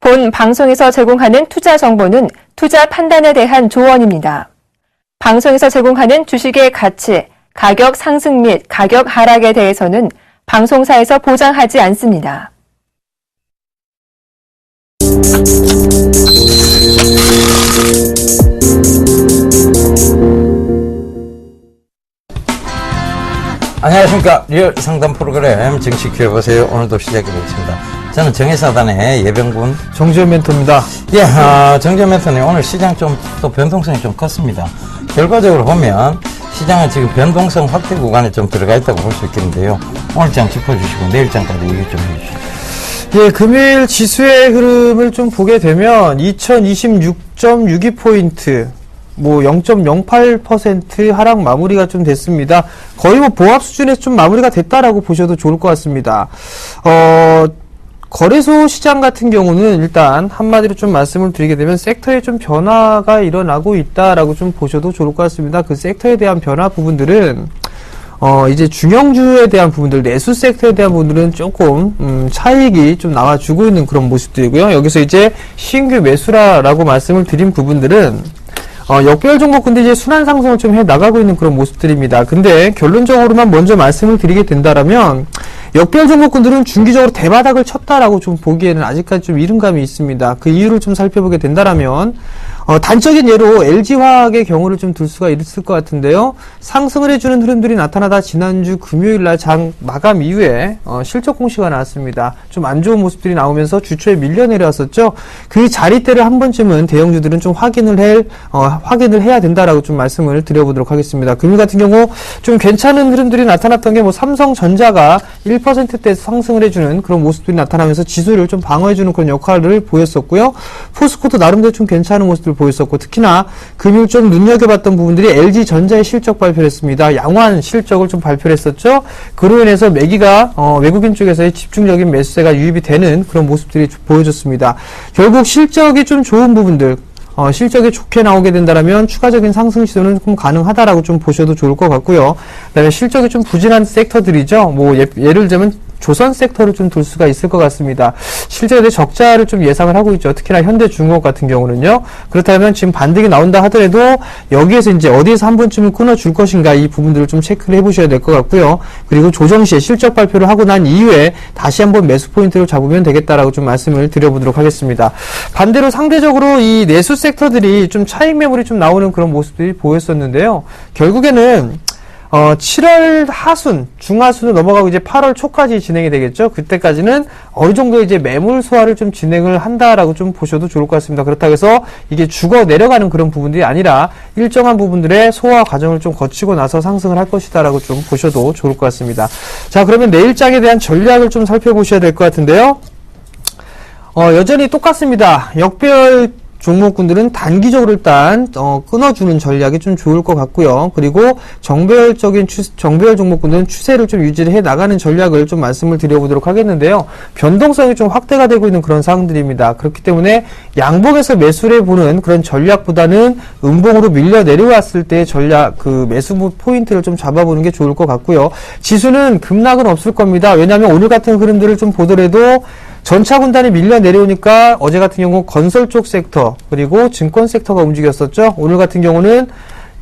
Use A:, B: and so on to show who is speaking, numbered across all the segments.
A: 본 방송에서 제공하는 투자 정보는 투자 판단에 대한 조언입니다. 방송에서 제공하는 주식의 가치, 가격 상승 및 가격 하락에 대해서는 방송사에서 보장하지 않습니다.
B: 안녕하십니까. 리얼 상담 프로그램 정치 키워보세요. 오늘도 시작해보겠습니다. 저는 정의사단의 예병군
C: 정지현 멘토입니다.
B: 예, 정지현 멘토님 오늘 시장 좀 또 변동성이 좀 컸습니다. 결과적으로 보면 시장은 지금 변동성 확대 구간에 좀 들어가 있다고 볼 수 있겠는데요. 오늘 장 짚어주시고 내일장까지 얘기 좀 해주시죠.
C: 예, 금일 지수의 흐름을 좀 보게 되면 2026.62포인트, 뭐 0.08% 하락 마무리가 좀 됐습니다. 거의 뭐 보합 수준에서 좀 마무리가 됐다라고 보셔도 좋을 것 같습니다. 거래소 시장 같은 경우는 일단 한마디로 좀 말씀을 드리게 되면 섹터에 좀 변화가 일어나고 있다라고 좀 보셔도 좋을 것 같습니다. 그 섹터에 대한 변화 부분들은 이제 중형주에 대한 부분들, 내수 섹터에 대한 부분들은 조금 차익이 좀 나와주고 있는 그런 모습들이고요. 여기서 이제 신규 매수라라고 말씀을 드린 부분들은 역별 종목군들 이제 순환 상승을 좀 해 나가고 있는 그런 모습들입니다. 근데 결론적으로만 먼저 말씀을 드리게 된다라면 역별 종목군들은 중기적으로 대바닥을 쳤다라고 좀 보기에는 아직까지 좀 이른감이 있습니다. 그 이유를 좀 살펴보게 된다라면 단적인 예로 LG화학의 경우를 좀 들 수가 있을 것 같은데요. 상승을 해주는 흐름들이 나타나다 지난주 금요일날 장 마감 이후에 실적 공시가 나왔습니다. 좀 안 좋은 모습들이 나오면서 주초에 밀려 내려왔었죠. 그 자리대를 한 번쯤은 대형주들은 좀 확인을 해야 된다라고 좀 말씀을 드려보도록 하겠습니다. 금일 같은 경우 좀 괜찮은 흐름들이 나타났던 게 뭐 삼성전자가 1%대에서 상승을 해주는 그런 모습들이 나타나면서 지수를 좀 방어해주는 그런 역할을 보였었고요. 포스코도 나름대로 좀 괜찮은 모습들 보였었고, 특히나 금일 좀 눈여겨봤던 부분들이 LG전자의 실적 발표를 했습니다. 양호한 실적을 좀 발표를 했었죠. 그로 인해서 매기가 외국인 쪽에서의 집중적인 매수세가 유입이 되는 그런 모습들이 보여졌습니다. 결국 실적이 좀 좋은 부분들, 실적이 좋게 나오게 된다면 추가적인 상승 시도는 좀 가능하다라고 좀 보셔도 좋을 것 같고요. 그다음에 실적이 좀 부진한 섹터들이죠. 뭐 예를 들면 조선 섹터를 좀 둘 수가 있을 것 같습니다. 실제로 적자를 좀 예상을 하고 있죠. 특히나 현대중공업 같은 경우는요. 그렇다면 지금 반등이 나온다 하더라도 여기에서 이제 어디에서 한 번쯤은 끊어줄 것인가, 이 부분들을 좀 체크를 해보셔야 될 것 같고요. 그리고 조정시에 실적 발표를 하고 난 이후에 다시 한번 매수 포인트를 잡으면 되겠다라고 좀 말씀을 드려보도록 하겠습니다. 반대로 상대적으로 이 내수 섹터들이 좀 차익 매물이 좀 나오는 그런 모습들이 보였었는데요. 결국에는 7월 하순, 중하순을 넘어가고 이제 8월 초까지 진행이 되겠죠. 그때까지는 어느 정도 이제 매물 소화를 좀 진행을 한다라고 좀 보셔도 좋을 것 같습니다. 그렇다고 해서 이게 죽어 내려가는 그런 부분들이 아니라 일정한 부분들의 소화 과정을 좀 거치고 나서 상승을 할 것이다라고 좀 보셔도 좋을 것 같습니다. 자, 그러면 내일장에 대한 전략을 좀 살펴보셔야 될 것 같은데요. 여전히 똑같습니다. 역별 종목군들은 단기적으로 일단 끊어주는 전략이 좀 좋을 것 같고요. 그리고 정배열 종목군들은 추세를 좀 유지를 해 나가는 전략을 좀 말씀을 드려보도록 하겠는데요. 변동성이 좀 확대가 되고 있는 그런 상황들입니다. 그렇기 때문에 양봉에서 매수를 해보는 그런 전략보다는 음봉으로 밀려 내려왔을 때의 전략, 그 매수 포인트를 좀 잡아보는 게 좋을 것 같고요. 지수는 급락은 없을 겁니다. 왜냐하면 오늘 같은 흐름들을 좀 보더라도 전차 군단이 밀려 내려오니까 어제 같은 경우 건설 쪽 섹터, 그리고 증권 섹터가 움직였었죠. 오늘 같은 경우는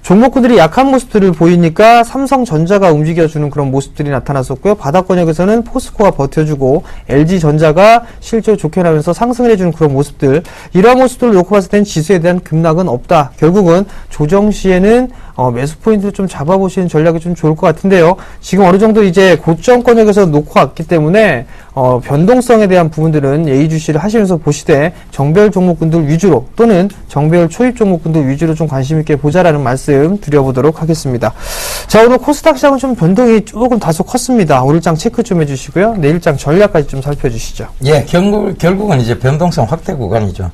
C: 종목군들이 약한 모습들을 보이니까 삼성전자가 움직여주는 그런 모습들이 나타났었고요. 바닥권역에서는 포스코가 버텨주고 LG전자가 실적이 좋게 나면서 상승을 해주는 그런 모습들, 이러한 모습들을 놓고 봤을 땐 지수에 대한 급락은 없다. 결국은 조정 시에는 매수 포인트를 좀 잡아보시는 전략이 좀 좋을 것 같은데요. 지금 어느 정도 이제 고점권역에서 놓고 왔기 때문에 변동성에 대한 부분들은 예의주시를 하시면서 보시되 정배열 종목군들 위주로, 또는 정배열 초입 종목군들 위주로 좀 관심 있게 보자라는 말씀 드려보도록 하겠습니다. 자, 오늘 코스닥 시장은 좀 변동이 조금 다소 컸습니다. 오늘장 체크 좀 해주시고요. 내일장 전략까지 좀 살펴주시죠.
B: 예, 결국은 이제 변동성 확대 구간이죠.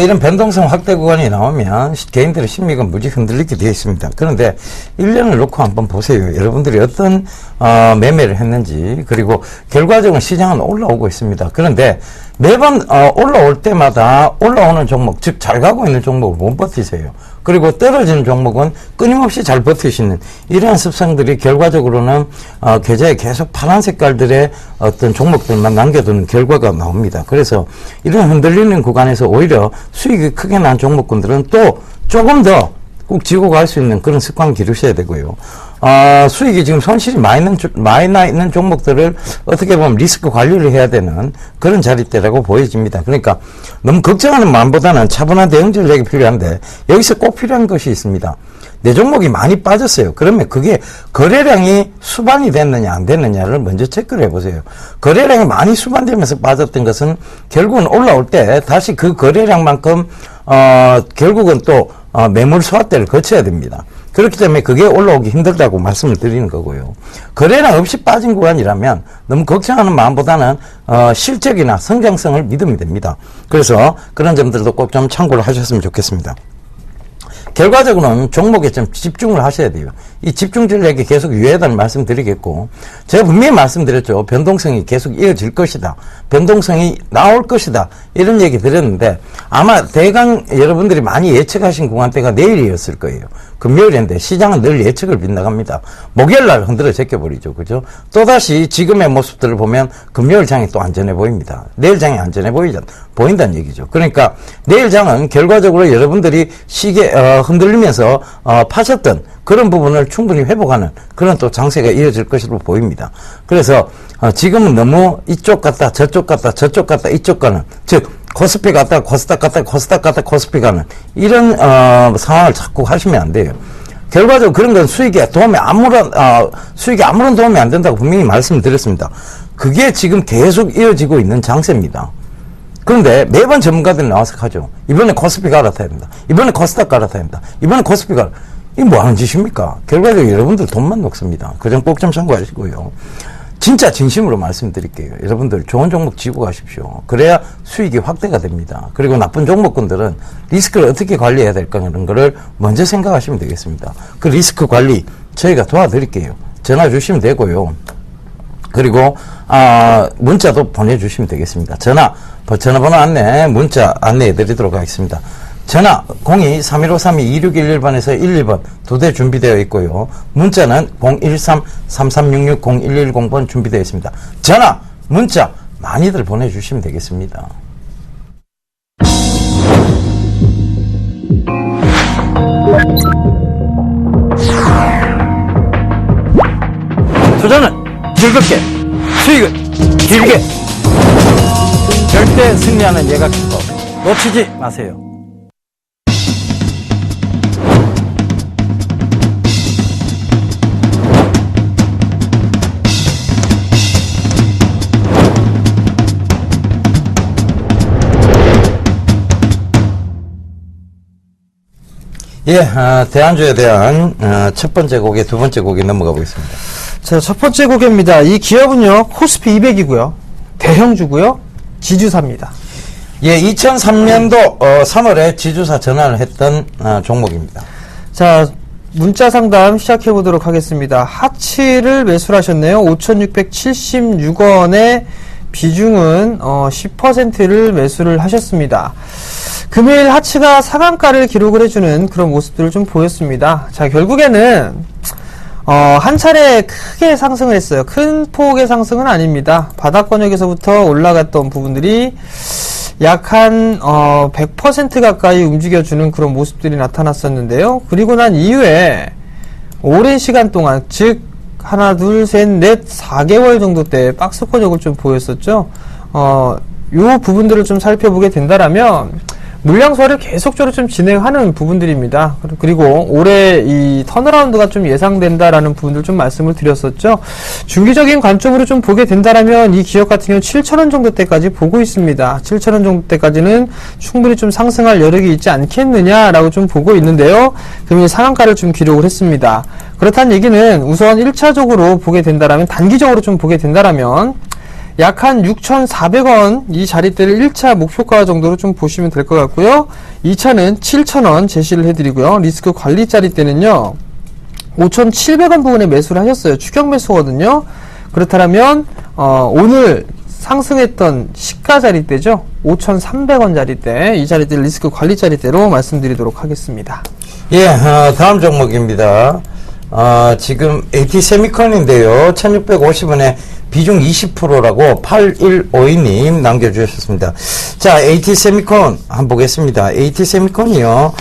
B: 이런 변동성 확대 구간이 나오면 개인들의 심리가 무지 흔들리게 되어 있습니다. 그런데 1년을 놓고 한번 보세요. 여러분들이 어떤 매매를 했는지, 그리고 결과적으로 시장은 올라오고 있습니다. 그런데 매번 올라올 때마다 올라오는 종목, 즉 잘 가고 있는 종목을 못 버티세요. 그리고 떨어지는 종목은 끊임없이 잘 버티시는 이러한 습성들이 결과적으로는 계좌에 계속 파란 색깔들의 어떤 종목들만 남겨두는 결과가 나옵니다. 그래서 이런 흔들리는 구간에서 오히려 수익이 크게 난 종목군들은 또 조금 더 꼭 지고 갈 수 있는 그런 습관 기르셔야 되고요. 수익이 지금 손실이 많이 나 있는 종목들을 어떻게 보면 리스크 관리를 해야 되는 그런 자리대라고 보여집니다. 그러니까 너무 걱정하는 마음보다는 차분한 대응 전략이 필요한데 여기서 꼭 필요한 것이 있습니다. 내 종목이 많이 빠졌어요. 그러면 그게 거래량이 수반이 됐느냐 안 됐느냐를 먼저 체크를 해보세요. 거래량이 많이 수반되면서 빠졌던 것은 결국은 올라올 때 다시 그 거래량만큼 결국은 또 매물 소화대를 거쳐야 됩니다. 그렇기 때문에 그게 올라오기 힘들다고 말씀을 드리는 거고요. 거래량 없이 빠진 구간이라면 너무 걱정하는 마음보다는 실적이나 성장성을 믿으면 됩니다. 그래서 그런 점들도 꼭 좀 참고를 하셨으면 좋겠습니다. 결과적으로는 종목에 좀 집중을 하셔야 돼요. 이 집중 전략이 계속 유효하다는 말씀 드리겠고, 제가 분명히 말씀드렸죠. 변동성이 계속 이어질 것이다. 변동성이 나올 것이다. 이런 얘기 드렸는데, 아마 대강 여러분들이 많이 예측하신 구간대가 내일이었을 거예요. 금요일인데 시장은 늘 예측을 빗나갑니다. 목요일날 흔들어 제껴버리죠. 그죠? 또다시 지금의 모습들을 보면 금요일 장이 또 안전해 보입니다. 내일 장이 안전해 보인다는 얘기죠. 그러니까 내일 장은 결과적으로 여러분들이 시계 흔들리면서 파셨던 그런 부분을 충분히 회복하는 그런 또 장세가 이어질 것으로 보입니다. 그래서 지금은 너무 이쪽 갔다 저쪽 갔다 저쪽 갔다 이쪽 가는, 즉 코스피 갔다 코스닥 갔다 코스닥 갔다 코스피 가는 이런 상황을 자꾸 하시면 안 돼요. 결과적으로 그런 건 수익에 아무런 도움이 안 된다고 분명히 말씀을 드렸습니다. 그게 지금 계속 이어지고 있는 장세입니다. 그런데 매번 전문가들이 나와서 하죠. 이번에 코스피 갈아타야 된다. 이번에 코스닥 갈아타야 된다. 이번에 코스피 이게 뭐 하는 짓입니까? 결과적으로 여러분들 돈만 녹습니다. 그 점 꼭 좀 참고하시고요. 진짜 진심으로 말씀드릴게요. 여러분들 좋은 종목 쥐고 가십시오. 그래야 수익이 확대가 됩니다. 그리고 나쁜 종목군들은 리스크를 어떻게 관리해야 될까 하는 거를 먼저 생각하시면 되겠습니다. 그 리스크 관리 저희가 도와드릴게요. 전화 주시면 되고요. 그리고 문자도 보내주시면 되겠습니다. 전화번호 안내, 문자 안내해 드리도록 하겠습니다. 전화 02-3153-2611번에서 11번 2대 준비되어 있고요. 문자는 013-3366-0110번 준비되어 있습니다. 전화, 문자 많이들 보내주시면 되겠습니다. 투자는 즐겁게, 수익은 길게. 절대 승리하는 예각기법 놓치지 마세요. 예, 대안주에 대한 첫 번째 곡에 두 번째 곡에 넘어가 보겠습니다.
C: 자, 첫 번째 곡입니다. 이 기업은요, 코스피 200이고요, 대형주고요, 지주사입니다.
B: 예, 2003년도 3월에 지주사 전환을 했던 종목입니다.
C: 자, 문자 상담 시작해 보도록 하겠습니다. 하치를 매수를 하셨네요. 5,676원의 비중은 10%를 매수를 하셨습니다. 금요일 하치가 상한가를 기록을 해주는 그런 모습들을 좀 보였습니다. 자, 결국에는 한 차례 크게 상승을 했어요. 큰 폭의 상승은 아닙니다. 바닥권역에서부터 올라갔던 부분들이 약 한 100% 가까이 움직여주는 그런 모습들이 나타났었는데요. 그리고 난 이후에 오랜 시간 동안, 즉 하나, 둘, 셋, 넷, 4개월 정도 때 박스권역을 좀 보였었죠. 요 부분들을 좀 살펴보게 된다라면 물량 소화를 계속적으로 좀 진행하는 부분들입니다. 그리고 올해 이 턴어라운드가 좀 예상된다라는 부분들 좀 말씀을 드렸었죠. 중기적인 관점으로 좀 보게 된다라면 이 기업 같은 경우는 7,000원 정도 때까지 보고 있습니다. 7,000원 정도 때까지는 충분히 좀 상승할 여력이 있지 않겠느냐라고 좀 보고 있는데요. 금일 상한가를 좀 기록을 했습니다. 그렇다는 얘기는 우선 1차적으로 보게 된다라면, 단기적으로 좀 보게 된다라면 약 한 6,400원 이 자리대를 1차 목표가 정도로 좀 보시면 될 것 같고요. 2차는 7,000원 제시를 해드리고요. 리스크 관리 자리대는요, 5,700원 부분에 매수를 하셨어요. 추격 매수거든요. 그렇다면 오늘 상승했던 시가 자리대죠. 5,300원 자리대, 이 자리대를 리스크 관리 자리대로 말씀드리도록 하겠습니다.
B: 예, 다음 종목입니다. 지금 AT 세미컨인데요. 1650원에 비중 20%라고 8152님 남겨주셨습니다. 자, AT 세미컨 한번 보겠습니다. AT 세미컨이요.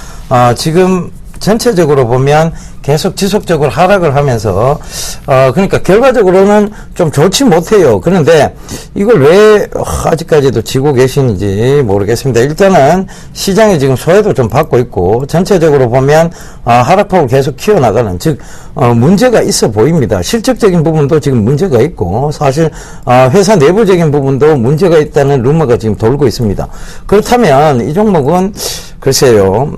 B: 지금 전체적으로 보면 계속 지속적으로 하락을 하면서 그러니까 결과적으로는 좀 좋지 못해요. 그런데 이걸 왜 아직까지도 지고 계시는지 모르겠습니다. 일단은 시장에 지금 소외도 좀 받고 있고 전체적으로 보면 하락폭을 계속 키워나가는 즉 문제가 있어 보입니다. 실적적인 부분도 지금 문제가 있고 사실 회사 내부적인 부분도 문제가 있다는 루머가 지금 돌고 있습니다. 그렇다면 이 종목은 글쎄요,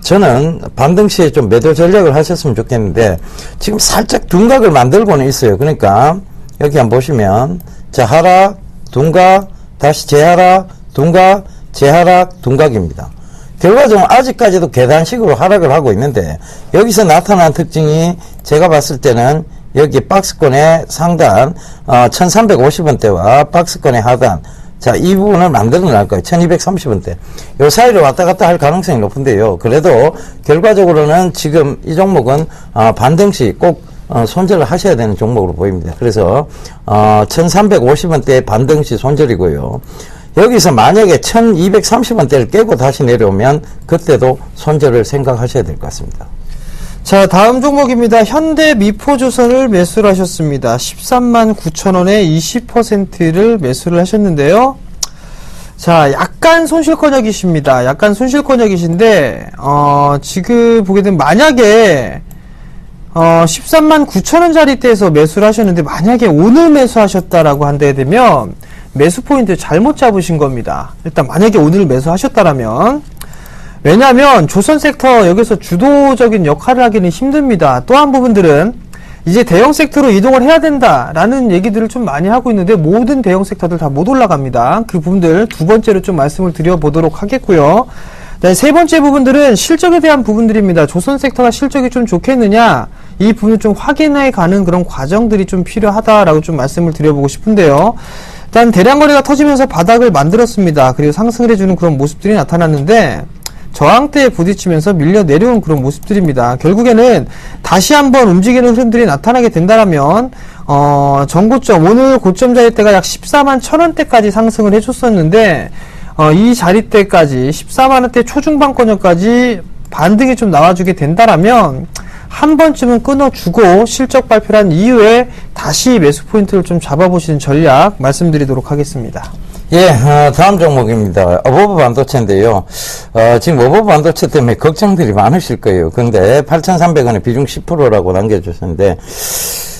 B: 저는 반등 시에 좀 매도 전략을 하셨으면 좋겠는데, 지금 살짝 둔각을 만들고는 있어요. 그러니까, 여기 한번 보시면, 자, 하락, 둔각, 다시 재하락, 둔각, 재하락, 둔각입니다. 결과적으로 아직까지도 계단식으로 하락을 하고 있는데, 여기서 나타난 특징이 제가 봤을 때는 여기 박스권의 상단, 1350원대와 박스권의 하단, 자, 이 부분을 만들어 낼 거예요. 1230원대. 요 사이를 왔다 갔다 할 가능성이 높은데요. 그래도 결과적으로는 지금 이 종목은 반등 시 꼭 손절을 하셔야 되는 종목으로 보입니다. 그래서 1350원대 반등 시 손절이고요. 여기서 만약에 1230원대를 깨고 다시 내려오면 그때도 손절을 생각하셔야 될 것 같습니다.
C: 자, 다음 종목입니다. 현대미포조선을 매수를 하셨습니다. 13만 9천원에 20%를 매수를 하셨는데요. 자, 약간 손실권역이십니다. 약간 손실권역이신데, 지금 보게 되면 만약에, 13만 9천원짜리대에서 매수를 하셨는데, 만약에 오늘 매수하셨다라고 한데 되면, 매수 포인트 잘못 잡으신 겁니다. 일단 만약에 오늘 매수하셨다라면, 왜냐하면 조선 섹터 여기서 주도적인 역할을 하기는 힘듭니다. 또한 부분들은 이제 대형 섹터로 이동을 해야 된다라는 얘기들을 좀 많이 하고 있는데 모든 대형 섹터들 다 못 올라갑니다. 그 부분들 두 번째로 좀 말씀을 드려보도록 하겠고요. 세 번째 부분들은 실적에 대한 부분들입니다. 조선 섹터가 실적이 좀 좋겠느냐 이 부분을 좀 확인해 가는 그런 과정들이 좀 필요하다라고 좀 말씀을 드려보고 싶은데요. 일단 대량 거래가 터지면서 바닥을 만들었습니다. 그리고 상승을 해주는 그런 모습들이 나타났는데 저항대에 부딪히면서 밀려 내려온 그런 모습들입니다. 결국에는 다시 한번 움직이는 흐름들이 나타나게 된다면 전고점 오늘 고점 자리대가 약 14만 1000원대까지 상승을 해줬었는데 이 자리대까지 14만원대 초중반권역까지 반등이 좀 나와주게 된다면 한 번쯤은 끊어주고 실적 발표를 한 이후에 다시 매수 포인트를 좀 잡아보시는 전략 말씀드리도록 하겠습니다.
B: 예, 다음 종목입니다. 어버버 반도체인데요. 지금 어버버 반도체 때문에 걱정들이 많으실 거예요. 근데 8,300원에 비중 10%라고 남겨주셨는데,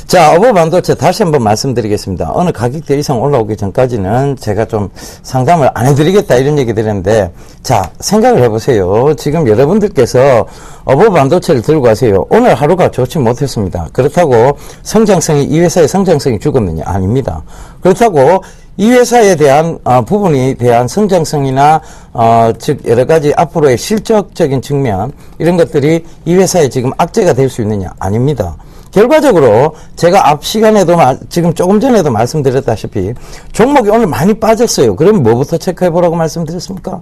B: 자, 어버버 반도체 다시 한번 말씀드리겠습니다. 어느 가격대 이상 올라오기 전까지는 제가 좀 상담을 안 해드리겠다 이런 얘기 드렸는데, 자, 생각을 해보세요. 지금 여러분들께서 어버버 반도체를 들고 가세요. 오늘 하루가 좋지 못했습니다. 그렇다고 이 회사의 성장성이 죽었느냐? 아닙니다. 그렇다고 이 회사에 대한 부분에 대한 성장성이나 즉 여러 가지 앞으로의 실적적인 측면 이런 것들이 이 회사에 지금 악재가 될 수 있느냐? 아닙니다. 결과적으로 제가 앞 시간에도 지금 조금 전에도 말씀드렸다시피 종목이 오늘 많이 빠졌어요. 그럼 뭐부터 체크해 보라고 말씀드렸습니까?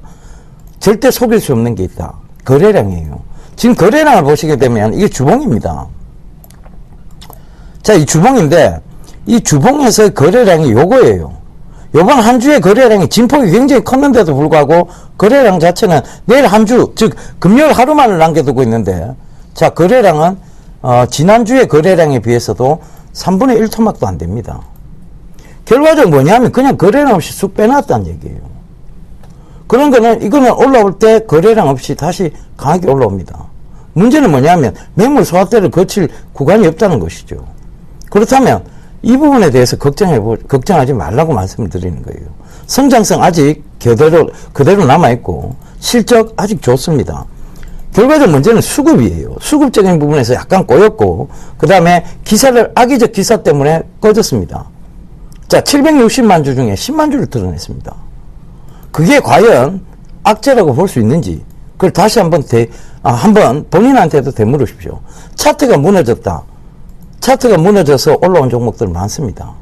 B: 절대 속일 수 없는 게 있다. 거래량이에요. 지금 거래량을 보시게 되면 이게 주봉입니다. 자, 이 주봉인데 이 주봉에서의 거래량이 요거예요. 요번 한 주의 거래량이 진폭이 굉장히 컸는데도 불구하고 거래량 자체는 내일 한 주, 즉 금요일 하루만을 남겨두고 있는데 자, 거래량은 지난주의 거래량에 비해서도 3분의 1 토막도 안 됩니다. 결과적으로 뭐냐면 그냥 거래량 없이 쑥 빼놨다는 얘기예요. 그런 거는 이거는 올라올 때 거래량 없이 다시 강하게 올라옵니다. 문제는 뭐냐면 매물 소화대를 거칠 구간이 없다는 것이죠. 그렇다면 이 부분에 대해서 걱정하지 말라고 말씀을 드리는 거예요. 성장성 아직 그대로 남아있고 실적 아직 좋습니다. 결과적 문제는 수급이에요. 수급적인 부분에서 약간 꼬였고 그 다음에 악의적 기사 때문에 꺼졌습니다. 자, 760만 주 중에 10만 주를 드러냈습니다. 그게 과연 악재라고 볼 수 있는지 그걸 다시 한번 본인한테도 되물으십시오. 차트가 무너졌다. 차트가 무너져서 올라온 종목들 많습니다.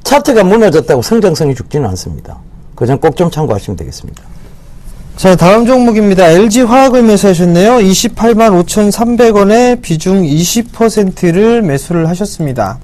B: 차트가 무너졌다고 성장성이 죽지는 않습니다. 그 점 꼭 좀 참고하시면 되겠습니다.
C: 자, 다음 종목입니다. LG화학을 매수하셨네요. 28만 5,300원에 비중 20%를 매수를 하셨습니다.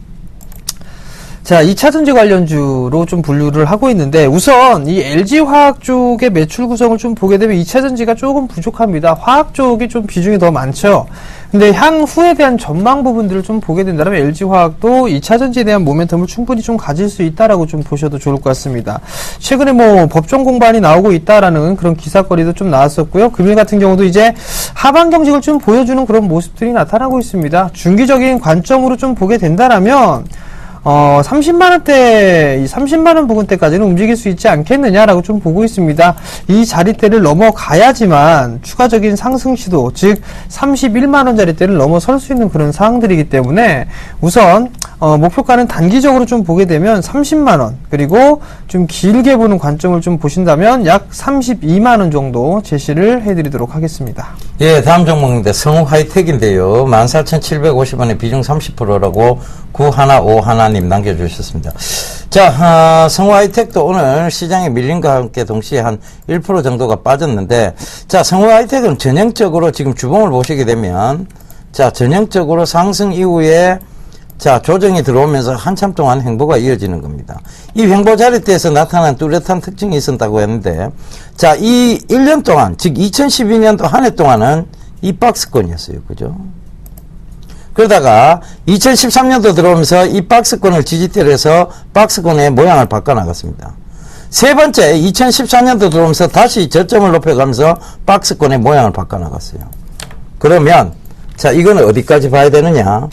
C: 자, 2차전지 관련주로 좀 분류를 하고 있는데, 우선 이 LG화학 쪽의 매출 구성을 좀 보게 되면 2차전지가 조금 부족합니다. 화학 쪽이 좀 비중이 더 많죠. 근데 향후에 대한 전망 부분들을 좀 보게 된다면 LG화학도 2차전지에 대한 모멘텀을 충분히 좀 가질 수 있다라고 좀 보셔도 좋을 것 같습니다. 최근에 뭐 법정 공방이 나오고 있다라는 그런 기사거리도 좀 나왔었고요. 금일 같은 경우도 이제 하반 경직을 좀 보여주는 그런 모습들이 나타나고 있습니다. 중기적인 관점으로 좀 보게 된다라면 30만원대, 이 30만원 부근대까지는 움직일 수 있지 않겠느냐라고 좀 보고 있습니다. 이 자리대를 넘어가야지만 추가적인 상승 시도, 즉 31만원짜리대를 넘어설 수 있는 그런 상황들이기 때문에 우선 목표가는 단기적으로 좀 보게 되면 30만원, 그리고 좀 길게 보는 관점을 좀 보신다면 약 32만원 정도 제시를 해드리도록 하겠습니다.
B: 예, 다음 종목인데 성우 하이텍인데요. 14,750원에 비중 30%라고 9151님 남겨주셨습니다. 자, 성우 하이텍도 오늘 시장에 밀림과 함께 동시에 한 1% 정도가 빠졌는데, 자, 성우 하이텍은 전형적으로 지금 주봉을 보시게 되면, 자, 전형적으로 상승 이후에 자, 조정이 들어오면서 한참 동안 횡보가 이어지는 겁니다. 이 횡보 자리대에서 나타난 뚜렷한 특징이 있었다고 했는데, 자, 이 1년 동안, 즉 2012년도 한 해 동안은 이 박스권이었어요. 그죠? 그러다가 2013년도 들어오면서 이 박스권을 지지대로 해서 박스권의 모양을 바꿔나갔습니다. 세 번째, 2014년도 들어오면서 다시 저점을 높여가면서 박스권의 모양을 바꿔나갔어요. 그러면, 자, 이거는 어디까지 봐야 되느냐?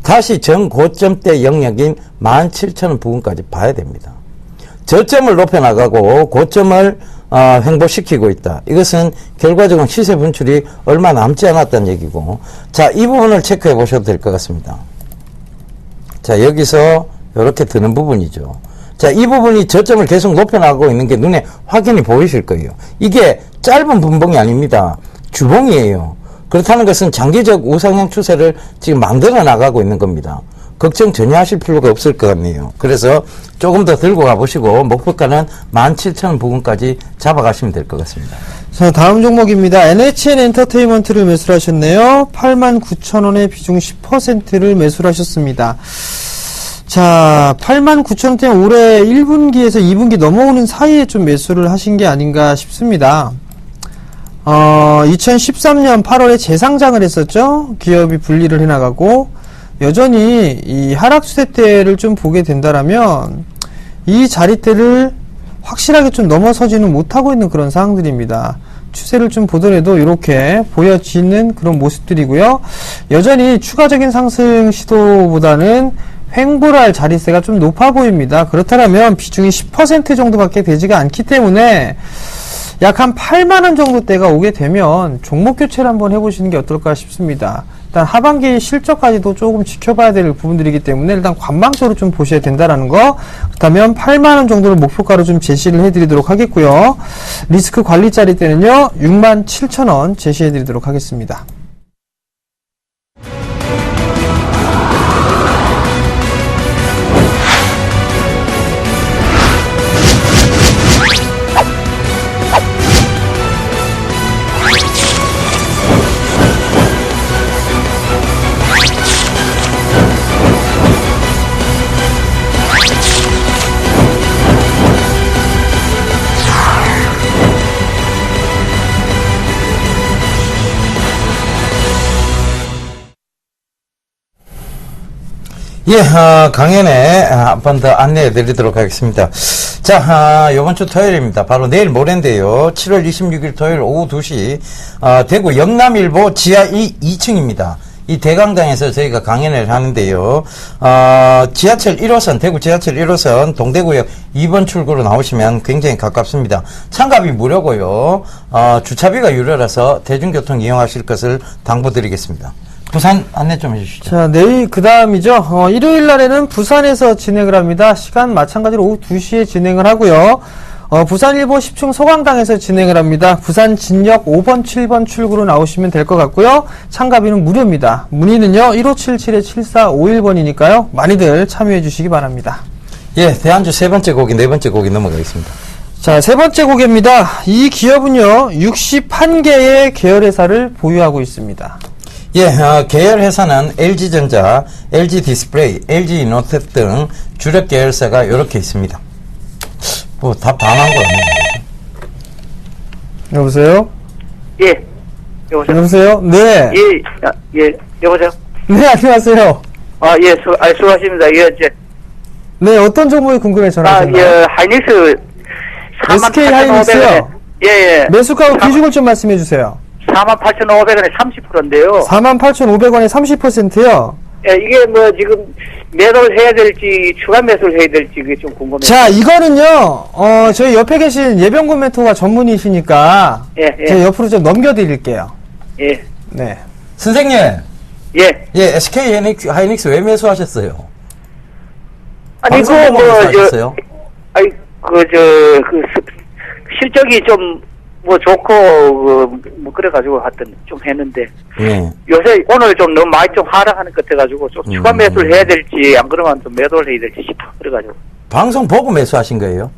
B: 다시 전고점대 영역인 17,000원 부근까지 봐야 됩니다. 저점을 높여나가고 고점을 횡보시키고 있다. 이것은 결과적으로 시세 분출이 얼마 남지 않았다는 얘기고, 자, 이 부분을 체크해 보셔도 될 것 같습니다. 자, 여기서 이렇게 드는 부분이죠. 자, 이 부분이 저점을 계속 높여나가고 있는 게 눈에 확연히 보이실 거예요. 이게 짧은 분봉이 아닙니다. 주봉이에요. 그렇다는 것은 장기적 우상향 추세를 지금 만들어 나가고 있는 겁니다. 걱정 전혀 하실 필요가 없을 것 같네요. 그래서 조금 더 들고 가보시고 목표가는 17,000원 부근까지 잡아가시면 될 것 같습니다.
C: 자, 다음 종목입니다. NHN 엔터테인먼트를 매수를 하셨네요. 89,000원에 비중 10%를 매수를 하셨습니다. 자, 89,000원대 올해 1분기에서 2분기 넘어오는 사이에 좀 매수를 하신 게 아닌가 싶습니다. 2013년 8월에 재상장을 했었죠. 기업이 분리를 해나가고 여전히 이 하락 추세대를 좀 보게 된다라면 이 자리대를 확실하게 좀 넘어서지는 못하고 있는 그런 상황들입니다. 추세를 좀 보더라도 이렇게 보여지는 그런 모습들이고요. 여전히 추가적인 상승 시도보다는 횡보를 할 자리세가 좀 높아 보입니다. 그렇다면 비중이 10% 정도밖에 되지가 않기 때문에 약 한 8만원 정도대가 오게 되면 종목 교체를 한번 해보시는 게 어떨까 싶습니다. 일단 하반기 실적까지도 조금 지켜봐야 될 부분들이기 때문에 일단 관망적으로 좀 보셔야 된다라는 거. 그렇다면 8만원 정도를 목표가로 좀 제시를 해드리도록 하겠고요. 리스크 관리짜리 때는요 67,000원 제시해드리도록 하겠습니다.
B: 예, 강연에 한 번 더 안내해 드리도록 하겠습니다. 자, 요번 주 토요일입니다. 바로 내일 모레인데요. 7월 26일 토요일 오후 2시, 대구 영남일보 지하 2층입니다. 이 대강당에서 저희가 강연을 하는데요. 지하철 1호선, 대구 지하철 1호선 동대구역 2번 출구로 나오시면 굉장히 가깝습니다. 참가비 무료고요. 주차비가 유료라서 대중교통 이용하실 것을 당부드리겠습니다. 부산 안내 좀 해주시죠.
C: 자, 내일 그 다음이죠. 일요일 날에는 부산에서 진행을 합니다. 시간 마찬가지로 오후 2시에 진행을 하고요. 부산 1보 10층 소강당에서 진행을 합니다. 부산 진역 5번, 7번 출구로 나오시면 될 것 같고요. 참가비는 무료입니다. 문의는요 1577-7451번이니까요. 많이들 참여해 주시기 바랍니다.
B: 예, 대안주 세 번째 곡이 네 번째 곡이 넘어가겠습니다.
C: 자, 세 번째 고개입니다. 이 기업은요, 61개의 계열회사를 보유하고 있습니다.
B: 예, 계열 회사는 LG전자, LG디스플레이, LG이노텍 등 주력 계열사가 이렇게 있습니다. 뭐 다 반한 거 아니에요?
C: 여보세요?
D: 예. 여보세요?
C: 여보세요? 네.
D: 예. 여보세요?
C: 네, 안녕하세요.
D: 예, 수고하십니다. 예, 이제.
C: 네, 어떤 정보에 궁금해 전화하셨나요?
D: 예, 하이닉스.
C: SK 하이닉스요?
D: 예.
C: 매수가하고 비중을 좀 말씀해 주세요.
D: 48,500원에 30%인데요.
C: 48,500원에 30%요?
D: 예, 이게 뭐 지금 매도를 해야 될지 추가 매수를 해야 될지 그게 좀 궁금해요.
C: 자, 이거는요, 저희 옆에 계신 예병군 멘토가 전문이시니까,
D: 예.
C: 제가 옆으로 좀 넘겨드릴게요.
D: 예.
C: 네.
B: 선생님,
D: 예.
B: SK 하이닉스 왜 매수하셨어요?
D: 아니,
B: 방송
D: 그,
B: 보고 매수하셨어요?
D: 실적이 좀, 좋고, 그래가지고 하여튼 좀 했는데.
B: 예.
D: 요새 오늘 좀 너무 많이 좀 하락하는 것 같아가지고 좀 추가 매수를 해야 될지 안 그러면 좀 매도를 해야 될지 싶어. 그래가지고.
B: 방송 보고 매수하신 거예요?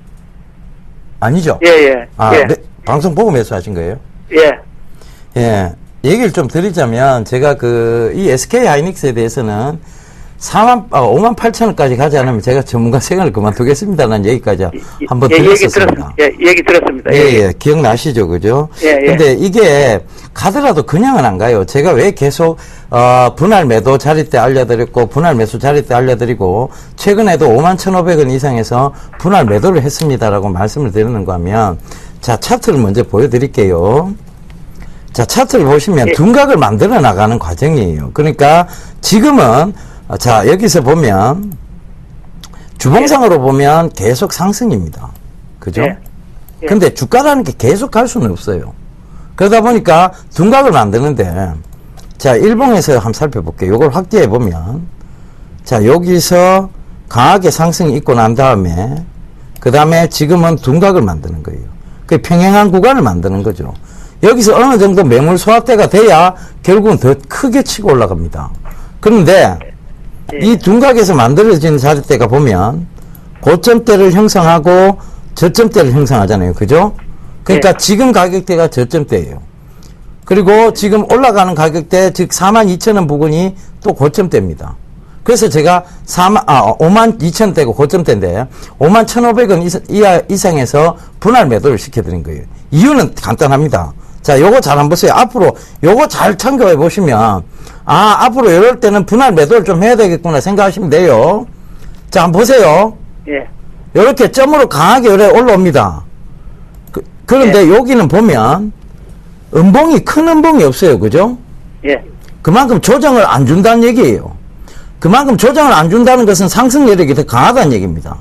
B: 아니죠?
D: 예.
B: 방송 보고 매수하신 거예요?
D: 예.
B: 예. 얘기를 좀 드리자면, 제가 이 SK 하이닉스에 대해서는 5만 8천원까지 가지 않으면 제가 전문가 생활을 그만두겠습니다라는 얘기까지 한번 드렸었습니다.
D: 얘기 들었습니다.
B: 예. 기억나시죠? 그죠?
D: 예.
B: 근데 이게 가더라도 그냥은 안 가요. 제가 왜 계속, 분할 매도 자리 때 알려드렸고, 분할 매수 자리 때 알려드리고, 최근에도 5만 1,500원 이상에서 분할 매도를 했습니다라고 말씀을 드리는가 하면, 자, 차트를 먼저 보여드릴게요. 자, 차트를 보시면 둔각을 만들어 나가는 과정이에요. 그러니까 지금은 자, 여기서 보면 주봉상으로 보면 계속 상승입니다. 그죠? 근데 주가라는 게 계속 갈 수는 없어요. 그러다 보니까 둔각을 만드는데, 자, 일봉에서 한번 살펴볼게요. 이걸 확대해 보면, 자, 여기서 강하게 상승이 있고 난 다음에, 그 다음에 지금은 둔각을 만드는 거예요. 그 평행한 구간을 만드는 거죠. 여기서 어느 정도 매물 소화대가 돼야 결국은 더 크게 치고 올라갑니다. 그런데 이 둔각에서 만들어진 자리대가 보면 고점대를 형성하고 저점대를 형성하잖아요. 그죠? 그러니까 지금 가격대가 저점대예요. 그리고 지금 올라가는 가격대, 즉 42,000원 부근이 또 고점대입니다. 그래서 제가 52,000원대고 고점대인데 51,500원 이상에서 분할 매도를 시켜드린 거예요. 이유는 간단합니다. 자, 요거 잘 한번 보세요. 앞으로 요거 잘 참고해 보시면, 앞으로 이럴 때는 분할 매도를 좀 해야 되겠구나 생각하시면 돼요. 자, 한번 보세요.
D: 예.
B: 요렇게 점으로 강하게 올라옵니다. 그런데 여기는 보면 큰 은봉이 없어요. 그죠?
D: 예.
B: 그만큼 조정을 안 준다는 얘기예요. 그만큼 조정을 안 준다는 것은 상승 여력이 더 강하다는 얘기입니다.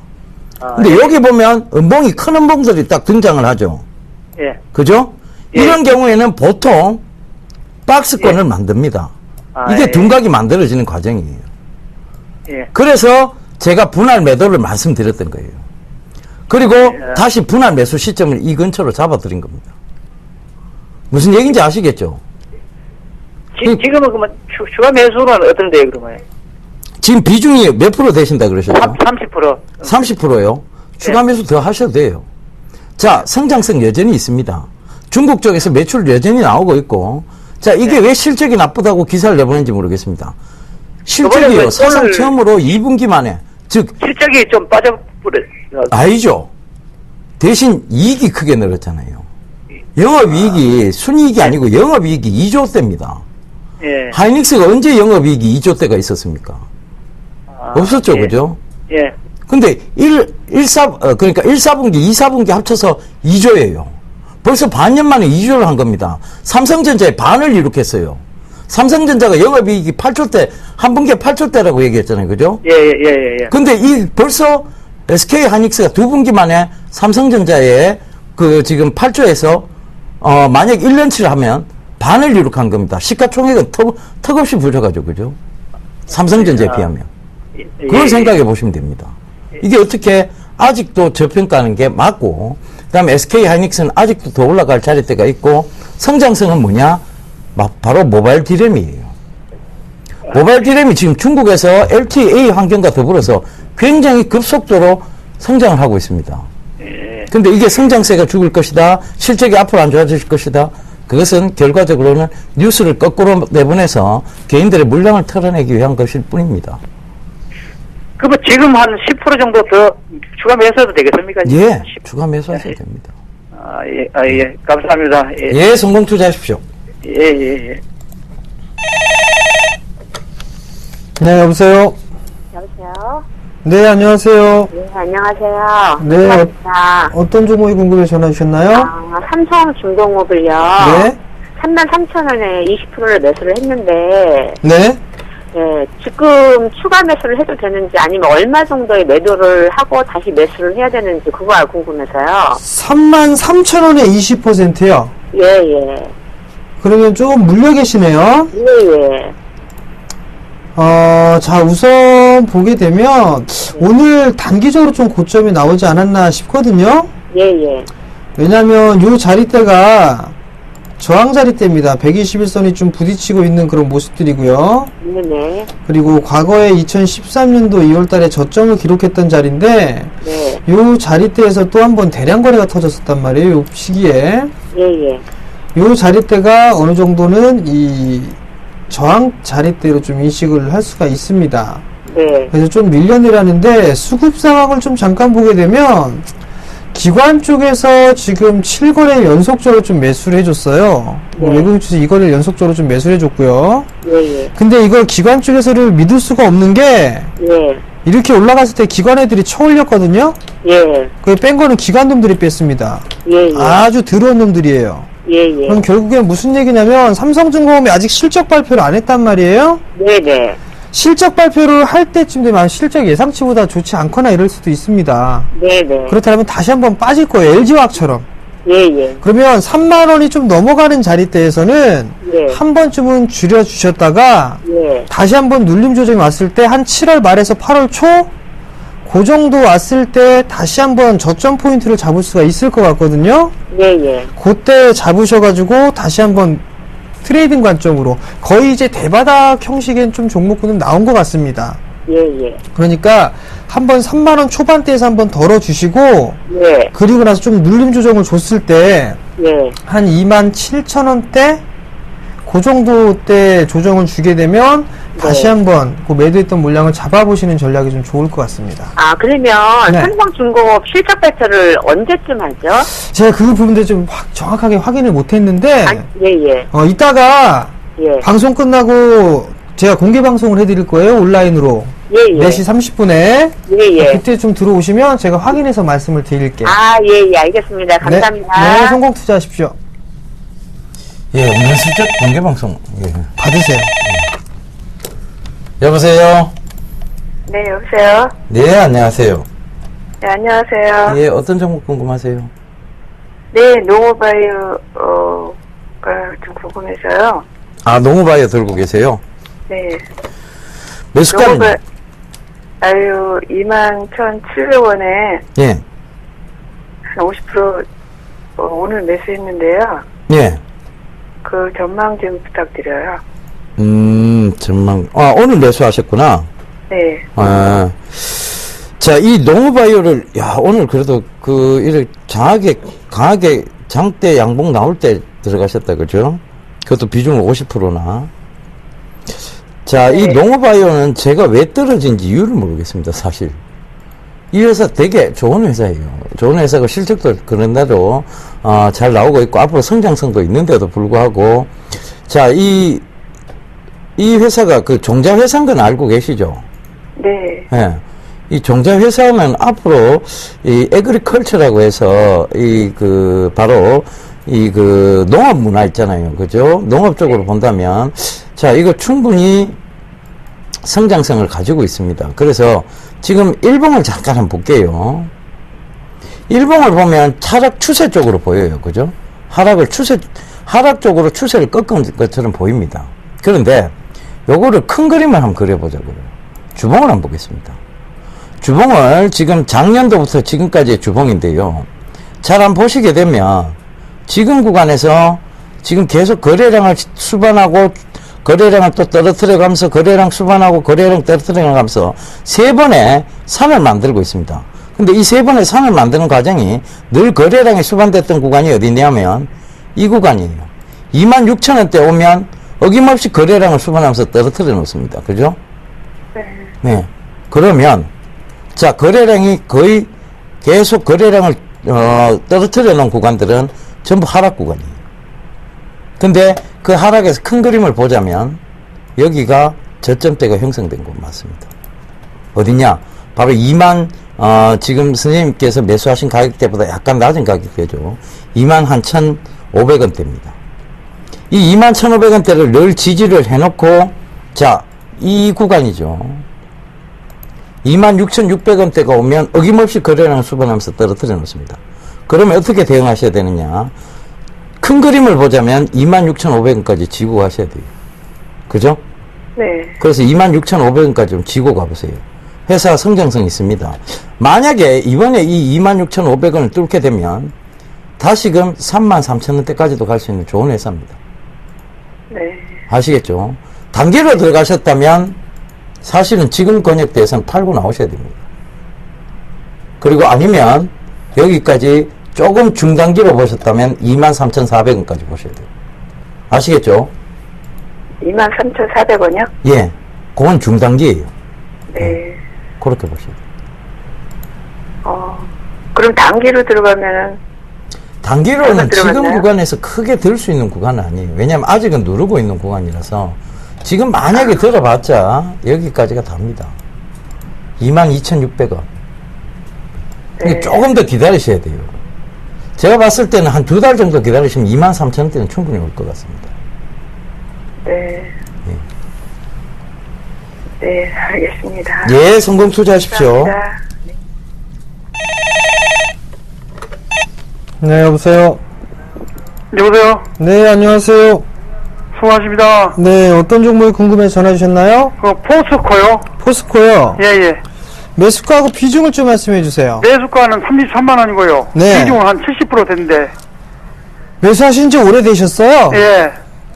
B: 근데 여기 보면 큰 은봉들이 딱 등장을 하죠.
D: 예.
B: 그죠? 이런 경우에는 보통 박스권을 만듭니다. 이게 둔각이 만들어지는 과정이에요.
D: 예.
B: 그래서 제가 분할 매도를 말씀드렸던 거예요. 그리고 다시 분할 매수 시점을 이 근처로 잡아드린 겁니다. 무슨 얘기인지 아시겠죠?
D: 지금은 그러면 추가 매수는 어떤데요, 그러면?
B: 지금 비중이 몇 프로 되신다 그러셨죠?
D: 30%.
B: 30%요? 추가 매수 더 하셔도 돼요. 자, 성장성 여전히 있습니다. 중국 쪽에서 매출 여전히 나오고 있고, 자, 이게 왜 실적이 나쁘다고 기사를 내보낸지 모르겠습니다. 실적이요, 사상 처음으로 2분기 만에, 즉.
D: 실적이 좀 빠져버려.
B: 아니죠. 대신 이익이 크게 늘었잖아요. 영업이익이, 순이익이 아니고 영업이익이 2조대입니다.
D: 예.
B: 하이닉스가 언제 영업이익이 2조대가 있었습니까? 없었죠, 그죠?
D: 예.
B: 근데 그러니까 1사분기, 2사분기 합쳐서 2조예요. 벌써 반년 만에 2조를 한 겁니다. 삼성전자의 반을 이룩했어요. 삼성전자가 영업이익이 8조대, 한 분기에 8조대라고 얘기했잖아요. 그죠?
D: 예.
B: 근데 벌써 SK 하이닉스가 두 분기 만에 삼성전자의 지금 8조에서, 만약 1년치를 하면 반을 이룩한 겁니다. 시가총액은 턱없이 부족하죠. 그죠? 삼성전자에 비하면. 그걸 생각해 보시면 됩니다. 이게 어떻게 아직도 저평가하는 게 맞고, 그 다음에 SK 하이닉스는 아직도 더 올라갈 자리대가 있고, 성장성은 뭐냐? 바로 모바일 디램이에요. 모바일 디램이 지금 중국에서 LTA 환경과 더불어서 굉장히 급속도로 성장을 하고 있습니다. 근데 이게 성장세가 죽을 것이다. 실적이 앞으로 안 좋아질 것이다. 그것은 결과적으로는 뉴스를 거꾸로 내보내서 개인들의 물량을 털어내기 위한 것일 뿐입니다.
D: 그러면 지금 한 10% 정도 더 추가 매수해도 되겠습니까?
B: 예, 추가 매수하셔야 됩니다.
D: 예. 감사합니다. 예.
B: 예, 성공 투자하십시오.
D: 예.
C: 네, 여보세요?
E: 여보세요?
C: 네, 안녕하세요.
E: 네, 안녕하세요.
C: 네,
E: 반갑습니다.
C: 어떤 종목이 궁금해 전화 주셨나요?
E: 삼성 중공업을요.
C: 네.
E: 33,000원에 20%를 매수를 했는데,
C: 네.
E: 예, 지금 추가 매수를 해도 되는지 아니면 얼마 정도의 매도를 하고 다시 매수를 해야 되는지 그거 궁금해서요.
C: 33,000원에 20%요?
E: 예.
C: 그러면 조금 물려 계시네요.
E: 예.
C: 자, 우선 보게 되면 오늘 단기적으로 좀 고점이 나오지 않았나 싶거든요.
E: 예.
C: 왜냐면 요 자리대가 저항 자리대입니다. 121선이 좀 부딪히고 있는 그런 모습들이고요.
E: 네네.
C: 그리고 과거에 2013년도 2월달에 저점을 기록했던 자리인데
E: 네.
C: 요 자리대에서 또 한 번 대량 거래가 터졌었단 말이에요. 요 시기에.
E: 예.
C: 요 자리대가 어느 정도는 이 저항 자리대로 좀 인식을 할 수가 있습니다.
E: 네.
C: 그래서 좀 밀려내라는데 수급 상황을 좀 잠깐 보게 되면 기관 쪽에서 지금 7거래 연속적으로 좀 매수를 해줬어요.
E: 네.
C: 외국인 주식 이거를 연속적으로 좀 매수를 해줬고요.
E: 예.
C: 근데 이걸 기관 쪽에서를 믿을 수가 없는 게
E: 예.
C: 이렇게 올라갔을 때 기관 애들이 쳐올렸거든요.
E: 예.
C: 그 뺀 거는 기관 놈들이 뺐습니다.
E: 예.
C: 아주 더러운 놈들이에요.
E: 예.
C: 그럼 결국엔 무슨 얘기냐면 삼성중공업이 아직 실적 발표를 안 했단 말이에요.
E: 네네.
C: 실적 발표를 할 때쯤 되면 실적 예상치보다 좋지 않거나 이럴 수도 있습니다.
E: 네네.
C: 그렇다면 다시 한번 빠질 거예요. LG화학처럼.
E: 예.
C: 그러면 3만원이 좀 넘어가는 자리대에서는
E: 예.
C: 한 번쯤은 줄여주셨다가
E: 예.
C: 다시 한번 눌림 조정이 왔을 때 한 7월 말에서 8월 초 그 정도 왔을 때 다시 한번 저점 포인트를 잡을 수가 있을 것 같거든요.
E: 예.
C: 그때 잡으셔가지고 다시 한번 트레이딩 관점으로 거의 이제 대바닥 형식의 좀 종목군은 나온 것 같습니다.
E: 예.
C: 그러니까 한번 3만원 초반대에서 한번 덜어주시고
E: 예.
C: 그리고 나서 좀 눌림 조정을 줬을 때
E: 예.
C: 한 27,000원대 그 정도 때 조정을 주게 되면 다시
E: 네.
C: 한번 그 매도했던 물량을 잡아보시는 전략이 좀 좋을 것 같습니다.
E: 아, 그러면
C: 네.
E: 삼성중공업 실적 발표를 언제쯤 하죠?
C: 제가 그 부분들 좀 정확하게 확인을 못했는데
E: 예.
C: 이따가
E: 예.
C: 방송 끝나고 제가 공개 방송을 해드릴 거예요. 온라인으로.
E: 예.
C: 4시 30분에.
E: 예.
C: 그때 좀 들어오시면 제가 확인해서 말씀을 드릴게요.
E: 아, 예. 알겠습니다. 감사합니다.
C: 네, 성공 투자하십시오.
B: 예, 은연슬쩍 공개방송. 예.
C: 받으세요.
B: 여보세요?
E: 네, 여보세요?
B: 네, 안녕하세요.
E: 네, 안녕하세요.
B: 예, 어떤 종목 궁금하세요?
E: 네, 농어바이오가 좀 궁금해서요.
B: 아, 농우바이오 들고 계세요?
E: 네.
B: 매수가는?
E: 농어바이오 21,700원에
B: 예,
E: 한 50% 오늘 매수했는데요.
B: 예.
E: 그 전망 좀 부탁드려요.
B: 전망. 아, 오늘 매수하셨구나.
E: 네.
B: 아, 자, 이 농우바이오를, 야, 오늘 그래도 이렇게 강하게 장대 양봉 나올 때 들어가셨다, 그죠? 그것도 비중을 50%나. 자, 이 농우바이오는 제가 왜 떨어진지 이유를 모르겠습니다, 사실. 이 회사 되게 좋은 회사예요. 좋은 회사고 실적도 그런 대로, 잘 나오고 있고, 앞으로 성장성도 있는데도 불구하고, 자, 이 회사가 그 종자회사인 건 알고 계시죠?
E: 네.
B: 예. 이 종자회사는 앞으로 이 에그리컬처라고 해서 바로 농업 문화 있잖아요. 그죠? 농업 쪽으로 본다면, 자, 이거 충분히 성장성을 가지고 있습니다. 그래서 지금 일봉을 잠깐 한번 볼게요. 일봉을 보면 하락 추세 쪽으로 보여요. 그죠? 하락 쪽으로 추세를 꺾은 것처럼 보입니다. 그런데 요거를 큰 그림을 한번 그려보자고요. 주봉을 한번 보겠습니다. 주봉을 지금 작년도부터 지금까지의 주봉인데요. 잘 한번 보시게 되면 지금 구간에서 지금 계속 거래량을 수반하고 거래량을 또 떨어뜨려 가면서 거래량 수반하고 거래량 떨어뜨려 가면서 세 번의 산을 만들고 있습니다. 근데 이 세 번의 선을 만드는 과정이 늘 거래량이 수반됐던 구간이 어디냐면 이 구간이에요. 26,000원대 오면 어김없이 거래량을 수반하면서 떨어뜨려 놓습니다. 그죠? 네. 그러면 자, 거래량이 거의 계속 거래량을 떨어뜨려 놓은 구간들은 전부 하락 구간이에요. 근데 그 하락에서 큰 그림을 보자면 여기가 저점대가 형성된 곳 맞습니다. 어디냐? 바로 지금 선생님께서 매수하신 가격대보다 약간 낮은 가격대죠. 21,500원대입니다. 이 21,500원대를 늘 지지를 해놓고, 자, 이 구간이죠. 26,600원대가 오면 어김없이 거래량을 수반하면서 떨어뜨려 놓습니다. 그러면 어떻게 대응하셔야 되느냐? 큰 그림을 보자면 26,500원까지 지고 가셔야 돼요. 그죠?
E: 네.
B: 그래서 26,500원까지 좀 지고 가보세요. 회사 성장성이 있습니다. 만약에 이번에 이 26,500원을 뚫게 되면 다시금 33,000원대까지도 갈 수 있는 좋은 회사입니다.
E: 네.
B: 아시겠죠? 단기로 들어가셨다면 사실은 지금 권역대에서는 팔고 나오셔야 됩니다. 그리고 아니면 여기까지 조금 중단기로 보셨다면 23,400원까지 보셔야 돼요. 아시겠죠?
E: 23,400원이요?
B: 예. 그건 중단기예요.
E: 네.
B: 그렇게 보셔야 돼요.
E: 그럼 단기로 들어가면은
B: 단기로는 지금
E: 들어갔나요?
B: 구간에서 크게 들 수 있는 구간은 아니에요. 왜냐하면 아직은 누르고 있는 구간이라서 지금 만약에 들어봤자 여기까지가 답니다. 22,600원.
E: 네.
B: 조금 더 기다리셔야 돼요. 제가 봤을 때는 한 2달 정도 기다리시면 23,000원대는 충분히 올 것 같습니다.
E: 네. 네, 알겠습니다.
B: 예, 성공 투자하십시오.
E: 감사합니다.
C: 네, 여보세요.
F: 여보세요?
C: 네, 안녕하세요.
F: 수고하십니다.
C: 네, 어떤 종목이 궁금해서 전화 주셨나요?
F: 그 포스코요?
C: 포스코요.
F: 예, 예.
C: 매수가하고 비중을 좀 말씀해 주세요.
F: 매수가는 33만 원이고요.
C: 네.
F: 비중은 한 70% 된대.
C: 매수하신 지 오래되셨어요?
F: 예.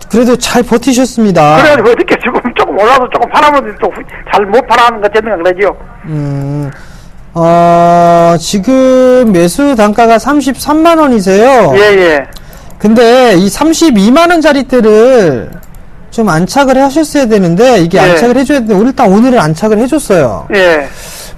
C: 그래도 잘 버티셨습니다.
F: 그래가지고 어떻게 조금 올라서 조금 팔아보는데 또 잘 못 팔아하는 것 때문에 그러죠.
C: 지금 매수 단가가 33만 원이세요.
F: 예, 예.
C: 근데 이 32만 원짜리 때를 좀 안착을 하셨어야 되는데 이게
F: 예.
C: 안착을 해줘야 되는데 일단 오늘은 안착을 해줬어요.
F: 예.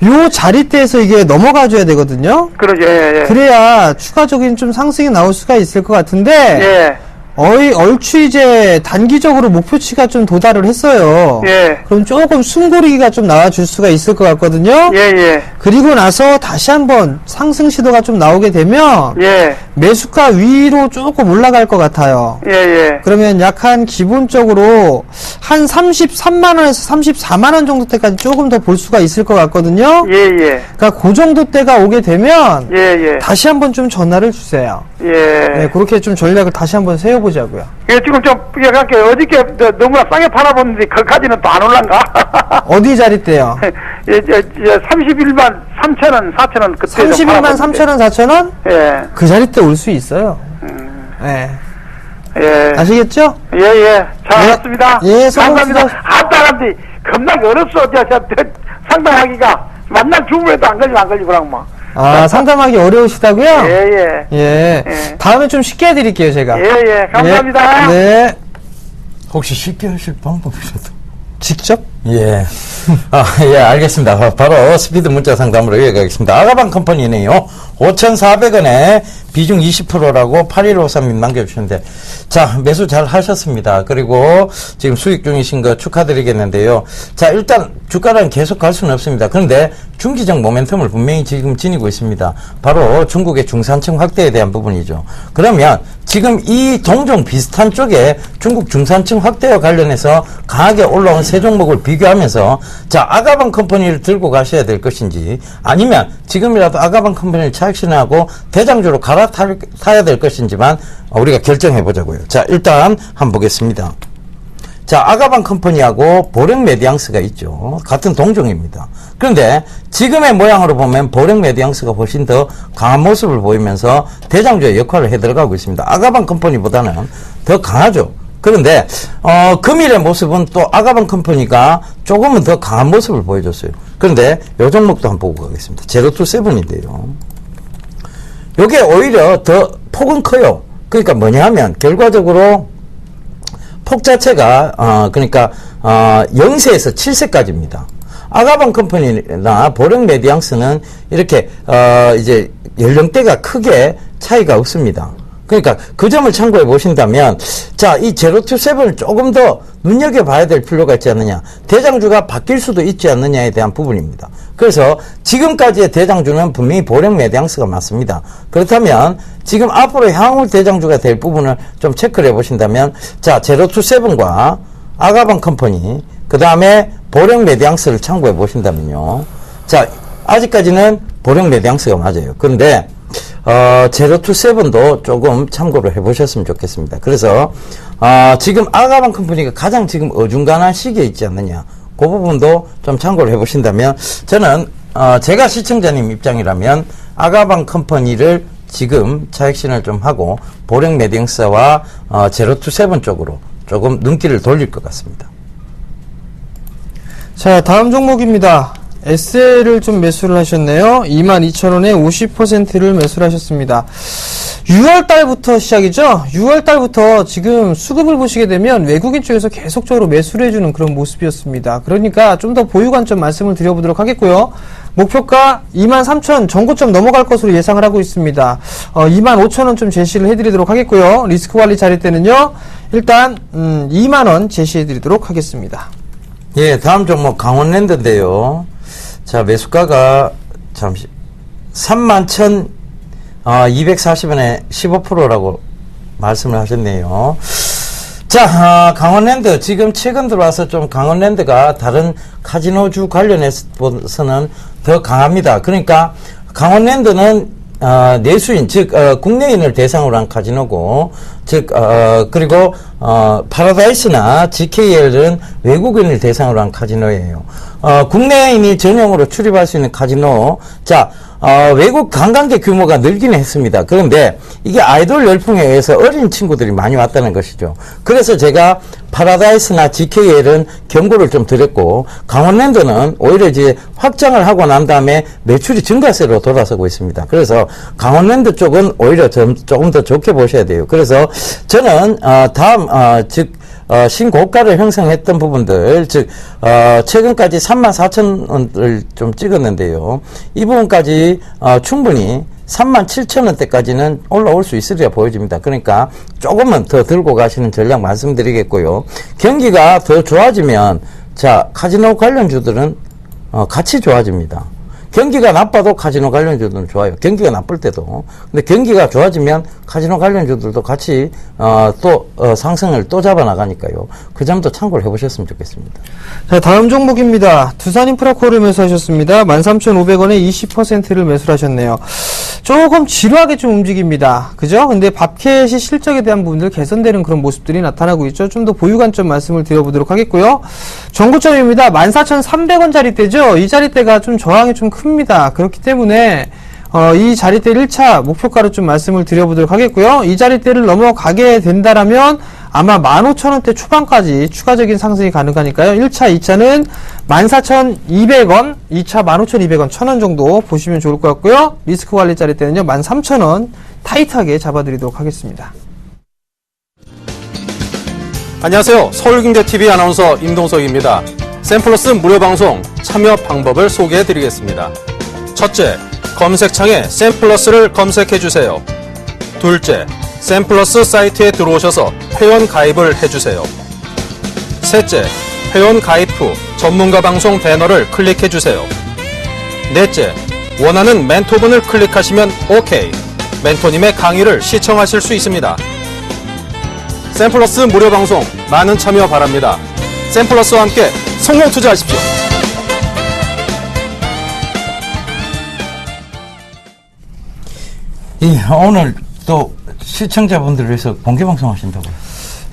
C: 요 자리대에서 이게 넘어가줘야 되거든요.
F: 그러죠. 예, 예.
C: 그래야 추가적인 좀 상승이 나올 수가 있을 것 같은데
F: 예.
C: 얼추 이제 단기적으로 목표치가 좀 도달을 했어요.
F: 예.
C: 그럼 조금 숨고르기가 좀 나와줄 수가 있을 것 같거든요.
F: 예, 예.
C: 그리고 나서 다시 한번 상승 시도가 좀 나오게 되면
F: 예.
C: 매수가 위로 조금 올라갈 것 같아요.
F: 예, 예.
C: 그러면 약간 기본적으로 한 33만원에서 34만원 정도 때까지 조금 더 볼 수가 있을 것 같거든요.
F: 예, 예.
C: 그러니까 그 정도 때가 오게 되면
F: 예, 예.
C: 다시 한번 좀 전화를 주세요.
F: 예.
C: 네, 그렇게 좀 전략을 다시 한번 세워보자고요.
F: 예, 지금 좀, 이렇게 어저께 너무나 싸게 팔아봤는데, 그까지는 또 안 올란가?
C: 어디 자리대요?
F: 예, 31만 3천원, 4천원 그때.
C: 31만 3천원, 4천원?
F: 예.
C: 그 자리대 올 수 있어요. 네.
F: 예.
C: 아시겠죠?
F: 예, 예. 잘 알았습니다.
C: 예,
F: 감사합니다.
C: 수고하셨습니다.
F: 아따간데 겁나게 어렵소. 상담하기가 만날 주문에도 안 걸리고 그랑 뭐.
C: 아, 상담하기 어려우시다고요?
F: 예, 예.
C: 예.
F: 예.
C: 다음에 좀 쉽게 해드릴게요, 제가.
F: 예, 예. 감사합니다.
C: 네. 네.
B: 혹시 쉽게 하실 방법이라도?
C: 직접?
B: 예. 예, 알겠습니다. 바로 스피드 문자 상담으로 이어가겠습니다. 아가방 컴퍼니네요. 5,400원에 비중 20%라고 8153님 남겨주셨는데, 자, 매수 잘 하셨습니다. 그리고 지금 수익 중이신 거 축하드리겠는데요. 자, 일단 주가는 계속 갈 수는 없습니다. 그런데 중기적 모멘텀을 분명히 지금 지니고 있습니다. 바로 중국의 중산층 확대에 대한 부분이죠. 그러면 지금 이 동종 비슷한 쪽에 중국 중산층 확대와 관련해서 강하게 올라온 세 종목을 비교하면서 자, 아가방 컴퍼니를 들고 가셔야 될 것인지 아니면 지금이라도 아가방 컴퍼니를 차익실현하고 대장주로 갈아타야 될 것인지만 우리가 결정해 보자고요. 자, 일단 한번 보겠습니다. 자, 아가방 컴퍼니하고 보령 메디앙스가 있죠. 같은 동종입니다. 그런데 지금의 모양으로 보면 보령 메디앙스가 훨씬 더 강한 모습을 보이면서 대장주의 역할을 해 들어가고 있습니다. 아가방 컴퍼니보다는 더 강하죠. 그런데 금일의 모습은 또 아가방 컴퍼니가 조금은 더 강한 모습을 보여줬어요. 그런데 요 종목도 한번 보고 가겠습니다. 제로투세븐인데요. 요게 오히려 더 폭은 커요. 그러니까 뭐냐 하면 결과적으로 폭 자체가 그러니까 0세에서 7세까지입니다. 아가방 컴퍼니나 보령 메디앙스는 이렇게 이제 연령대가 크게 차이가 없습니다. 그러니까 그 점을 참고해 보신다면, 자, 이 제로투세븐을 조금 더 눈여겨봐야 될 필요가 있지 않느냐. 대장주가 바뀔 수도 있지 않느냐에 대한 부분입니다. 그래서 지금까지의 대장주는 분명히 보령 메디앙스가 맞습니다. 그렇다면 지금 앞으로 향후 대장주가 될 부분을 좀 체크를 해 보신다면, 자, 제로투세븐과 아가방 컴퍼니, 그 다음에 보령 메디앙스를 참고해 보신다면요. 자, 아직까지는 보령 메디앙스가 맞아요. 그런데 제로투세븐도 조금 참고를 해보셨으면 좋겠습니다. 그래서 지금 아가방 컴퍼니가 가장 지금 어중간한 시기에 있지 않느냐, 그 부분도 좀 참고를 해보신다면, 저는 제가 시청자님 입장이라면 아가방 컴퍼니를 지금 차익신을 좀 하고 보령 메디앙스와 제로투세븐 쪽으로 조금 눈길을 돌릴 것 같습니다.
C: 자, 다음 종목입니다. SL을 좀 매수를 하셨네요. 22,000원에 50%를 매수를 하셨습니다. 6월달부터 시작이죠. 6월달부터 지금 수급을 보시게 되면 외국인 쪽에서 계속적으로 매수를 해주는 그런 모습이었습니다. 그러니까 좀 더 보유 관점 말씀을 드려보도록 하겠고요. 목표가 23,000 전고점 넘어갈 것으로 예상을 하고 있습니다. 25,000원 좀 제시를 해드리도록 하겠고요. 리스크 관리 잘할 때는요, 일단 2만원 제시해드리도록 하겠습니다.
B: 예, 다음 종목 강원랜드인데요. 자, 매수가가 잠시 31,240원에 15%라고 말씀을 하셨네요. 자, 강원랜드 지금 최근 들어와서 좀 강원랜드가 다른 카지노주 관련해서는 더 강합니다. 그러니까 강원랜드는 내수인, 즉 국내인을 대상으로 한 카지노고, 즉 그리고 파라다이스나 GKL은 외국인을 대상으로 한 카지노예요. 국내인이 전용으로 출입할 수 있는 카지노. 자, 외국 관광객 규모가 늘기는 했습니다. 그런데 이게 아이돌 열풍에 의해서 어린 친구들이 많이 왔다는 것이죠. 그래서 제가 파라다이스나 GKL은 경고를 좀 드렸고, 강원랜드는 오히려 이제 확장을 하고 난 다음에 매출이 증가세로 돌아서고 있습니다. 그래서 강원랜드 쪽은 오히려 조금 더 좋게 보셔야 돼요. 그래서 저는 다음 즉 신고가를 형성했던 부분들, 즉 최근까지 34,000원을 좀 찍었는데요. 이 부분까지 충분히 37,000원대까지는 올라올 수 있으리라 보여집니다. 그러니까 조금은 더 들고 가시는 전략 말씀드리겠고요. 경기가 더 좋아지면, 자, 카지노 관련주들은 같이 좋아집니다. 경기가 나빠도 카지노 관련주들은 좋아요. 경기가 나쁠 때도. 근데 경기가 좋아지면 카지노 관련주들도 같이 또 상승을 또 잡아나가니까요. 그 점도 참고를 해보셨으면 좋겠습니다.
C: 자, 다음 종목입니다. 두산인프라코를 매수하셨습니다. 13,500원에 20%를 매수를 하셨네요. 조금 지루하게 좀 움직입니다. 그죠? 근데 밥캣이 실적에 대한 부분들 개선되는 그런 모습들이 나타나고 있죠. 좀 더 보유 관점 말씀을 드려보도록 하겠고요. 정고점입니다. 14,300원짜리대죠. 이 자리대가 좀 저항이 좀 큽니다. 그렇기 때문에 이 자리대 1차 목표가로 좀 말씀을 드려보도록 하겠고요. 이 자리대를 넘어가게 된다라면 아마 15,000원대 초반까지 추가적인 상승이 가능하니까요. 1차, 2차는 14,200원, 2차 15,200원, 1,000원 정도 보시면 좋을 것 같고요. 리스크 관리 자리대는요, 13,000원 타이트하게 잡아드리도록 하겠습니다.
G: 안녕하세요. 서울경제TV 아나운서 임동석입니다. 샘플러스 무료 방송 참여 방법을 소개해 드리겠습니다. 첫째, 검색창에 샘플러스를 검색해 주세요. 둘째, 샘플러스 사이트에 들어오셔서 회원 가입을 해주세요. 셋째, 회원 가입 후 전문가 방송 배너를 클릭해 주세요. 넷째, 원하는 멘토분을 클릭하시면 OK. 멘토님의 강의를 시청하실 수 있습니다. 샘플러스 무료 방송 많은 참여 바랍니다. 샘플러스와 함께 성공 투자하십시오.
B: 오늘 또 시청자분들을 위해서 공개방송 하신다고요?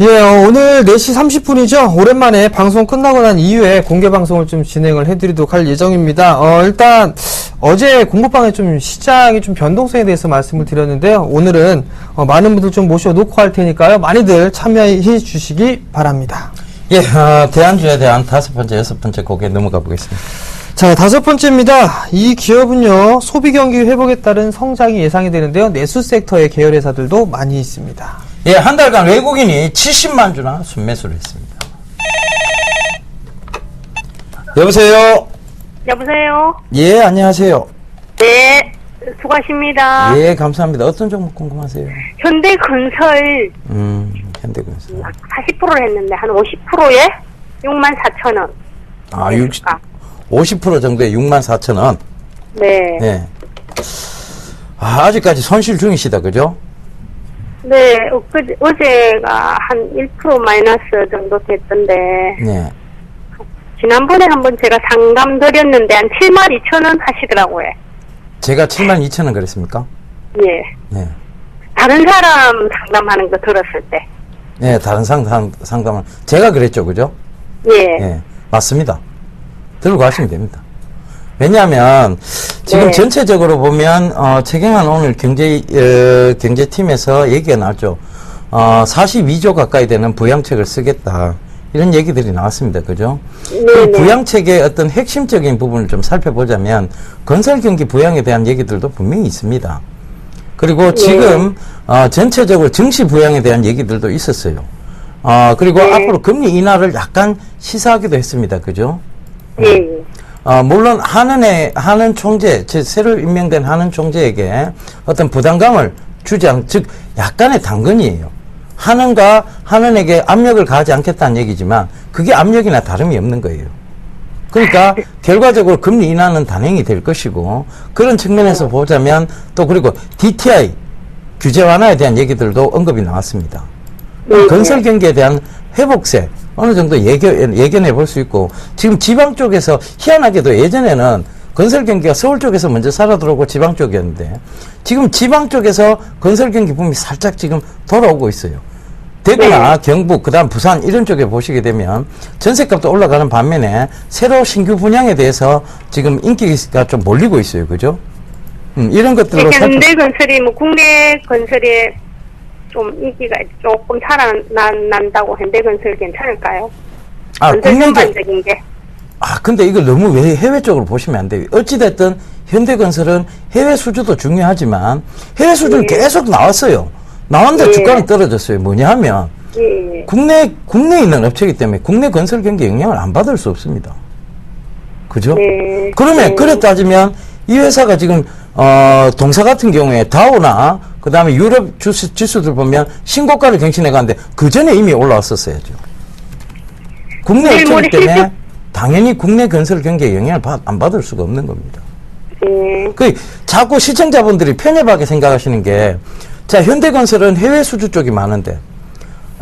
C: 예, 오늘 4시 30분이죠. 오랜만에 방송 끝나고 난 이후에 공개방송을 좀 진행을 해드리도록 할 예정입니다. 일단 어제 공부방에 좀 시장이 좀 변동성에 대해서 말씀을 드렸는데요. 오늘은 많은 분들 좀 모셔놓고 할 테니까요. 많이들 참여해 주시기 바랍니다.
B: 예, 대안주에 대한 5번째, 6번째 곡에 넘어가 보겠습니다.
C: 자, 5번째입니다. 이 기업은요, 소비 경기 회복에 따른 성장이 예상이 되는데요. 내수 섹터의 계열 회사들도 많이 있습니다.
B: 예, 한 달간 외국인이 70만 주나 순매수를 했습니다. 여보세요?
H: 여보세요?
B: 예, 안녕하세요.
H: 네, 수고하십니다.
B: 예, 감사합니다. 어떤 종목 궁금하세요?
H: 현대건설
B: 현대건설.
H: 40%를 했는데 한 50%에 64,000원.
B: 아, 50% 정도에 64,000원.
H: 네.
B: 네. 아, 아직까지 손실 중이시다, 그죠?
H: 네, 어제가 한 1% 마이너스 정도 됐던데,
B: 네.
H: 지난번에 한번 제가 상담 드렸는데 한 72,000원 하시더라고요.
B: 제가 72,000원 그랬습니까?
H: 예.
B: 네.
H: 다른 사람 상담하는 거 들었을 때.
B: 네, 다른 상담을. 제가 그랬죠, 그죠?
H: 예.
B: 네, 맞습니다. 들고 가시면 됩니다. 왜냐하면, 지금
H: 네.
B: 전체적으로 보면, 최경환 오늘 경제팀에서 얘기가 나왔죠. 42조 가까이 되는 부양책을 쓰겠다. 이런 얘기들이 나왔습니다. 그죠? 그 부양책의 어떤 핵심적인 부분을 좀 살펴보자면, 건설 경기 부양에 대한 얘기들도 분명히 있습니다. 그리고 지금, 전체적으로 증시 부양에 대한 얘기들도 있었어요. 그리고 앞으로 금리 인하를 약간 시사하기도 했습니다. 그죠? 물론 한은 총재, 새로 임명된 한은 총재에게 어떤 부담감을 주지 즉 약간의 당근이에요. 한은에게 압력을 가하지 않겠다는 얘기지만 그게 압력이나 다름이 없는 거예요. 그러니까 결과적으로 금리 인하는 단행이 될 것이고 그런 측면에서 보자면 또 그리고 DTI 규제 완화에 대한 얘기들도 언급이 나왔습니다. 건설 경기에 대한 회복세 어느 정도 예견해 볼 수 있고 지금 지방 쪽에서 희한하게도 예전에는 건설 경기가 서울 쪽에서 먼저 살아 들어오고 지방 쪽이었는데 지금 지방 쪽에서 건설 경기 붐이 살짝 지금 돌아오고 있어요. 대구나 경북 그다음 부산 이런 쪽에 보시게 되면 전셋값도 올라가는 반면에 새로 신규 분양에 대해서 지금 인기가 좀 몰리고 있어요. 그죠? 이런 것들로
H: 현대건설이 뭐 국내 건설에 좀 인기가 조금 살아난다고 현대건설 괜찮을까요? 건설 전반적인 게.
B: 근데 이걸 너무 왜 해외 쪽으로 보시면 안 돼요. 어찌됐든 현대건설은 해외 수주도 중요하지만 해외 수주는 계속 나왔어요. 나왔는데 주가는 떨어졌어요. 뭐냐 하면 국내에 있는 업체이기 때문에 국내 건설 경기에 영향을 안 받을 수 없습니다. 그죠? 그러면 그래 따지면 이 회사가 지금 동사 같은 경우에 다우나 그 다음에 유럽 지수들 보면 신고가를 갱신해 가는데 그 전에 이미 올라왔었어야죠. 국내 업체이기 때문에 당연히 국내 건설 경기에 영향을 안 받을 수가 없는 겁니다. 자꾸 시청자분들이 편협하게 생각하시는 게 자, 현대건설은 해외 수주 쪽이 많은데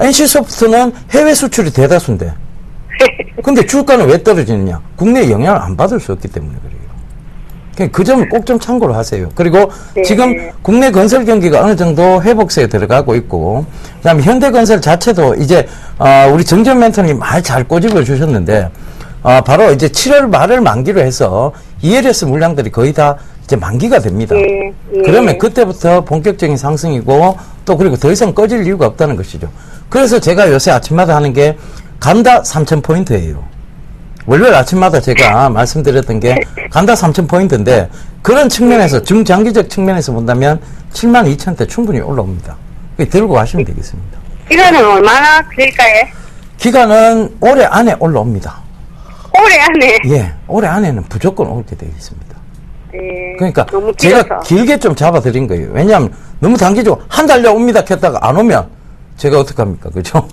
B: NC소프트는 해외 수출이 대다수인데 근데 주가는 왜 떨어지느냐? 국내에 영향을 안 받을 수 없기 때문에 그래요. 그 점을 꼭 좀 참고를 하세요. 그리고 지금 국내 건설 경기가 어느 정도 회복세에 들어가고 있고 그다음에 현대건설 자체도 이제 우리 정전 멘토님 말 잘 꼬집어 주셨는데 바로 이제 7월 말을 만기로 해서 ELS 물량들이 거의 다 이제 만기가 됩니다. 그러면 그때부터 본격적인 상승이고 또 그리고 더 이상 꺼질 이유가 없다는 것이죠. 그래서 제가 요새 아침마다 하는 게 간다 3,000포인트예요. 월요일 아침마다 제가 말씀드렸던 게 간다 3,000포인트인데 그런 측면에서 중장기적 측면에서 본다면 72,000대 충분히 올라옵니다. 들고 가시면 되겠습니다.
H: 기간은 얼마나 될까요?
B: 기간은 올해 안에 올라옵니다.
H: 올해 안에?
B: 예, 올해 안에는 무조건 오게 되어 있습니다. 그러니까
H: 너무
B: 제가 길게 좀 잡아드린 거예요. 왜냐하면 너무 단기적으로 한 달려 옵니다 켰다가 안 오면 제가 어떡합니까? 그죠?